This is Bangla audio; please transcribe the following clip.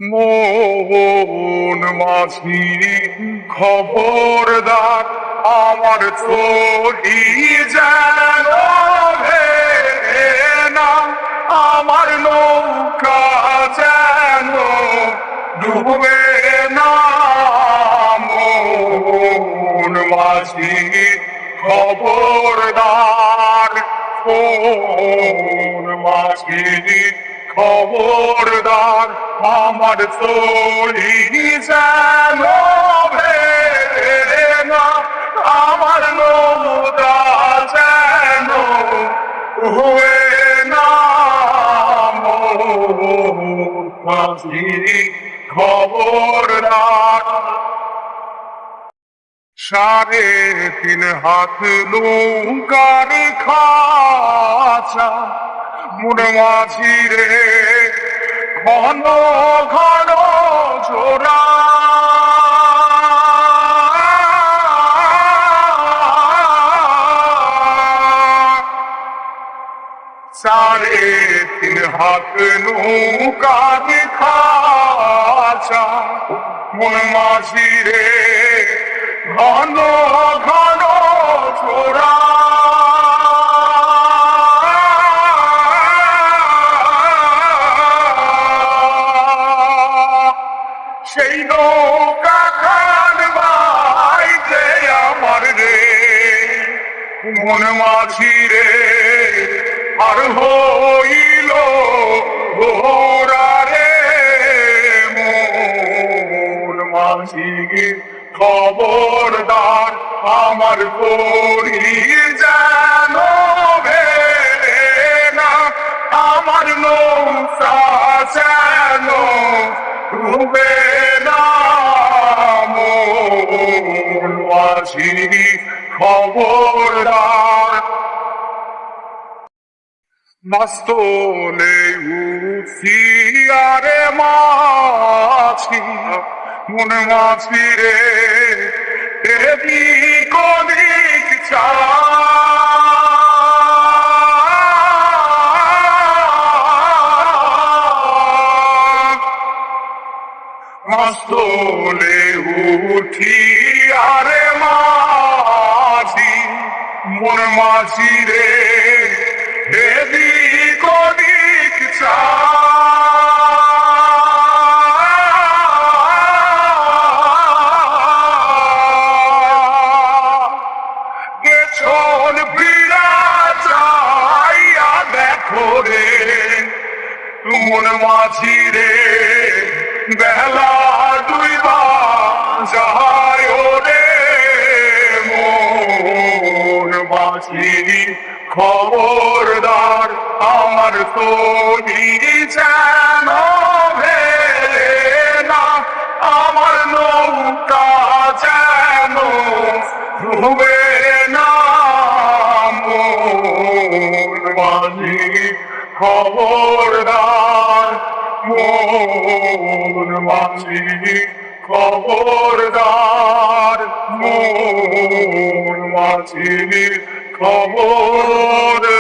মন মাঝি খবরদার, আমার চলি যেন ভেসে না, আমার নৌকা যেন ডুবে না। মন মাঝি খবরদার, মন মাঝি খবরদার, আমার চলি যেন ভেসে না, আমার নৌকা যেন ডুবে না। মন মাঝি খবরদার। 3.5 হাত নৌকার খাঁচা, মন মাঝি রে ঘন ঘন জোড়া। সাড়ে 3 হাত নৌকার খাঁচা, মন মাঝি রে ঘন ঘন জোড়া। সেই নৌকা খান বাইতে আমার রে মন মাঝি রে আর হইল ঘোরা রে। মন মাঝি খবরদার, আমার করি যেন ভেসে না, আমার নৌকা যেন ডুবে না। মন মাঝি খবরদার। মাস্তলে উঠিয়ারে মাছি, মন মাঝি রে এদিক ওদিক মাস্তলে উঠিয়ারে মাঝি, মন মাঝি রে এদিক ওদিক গেছন ফিরা যাইয়া দেখো রে মন মাঝি রে বেলা ডুইবা যায় রে। মন মাঝি খবরদার, আমার তলি যেন ভেসে না, আমার নৌকা যেন ডুবে না। মন মাঝি খবরদার, মন মাঝি খবরদার, মন মাঝি খবরদার।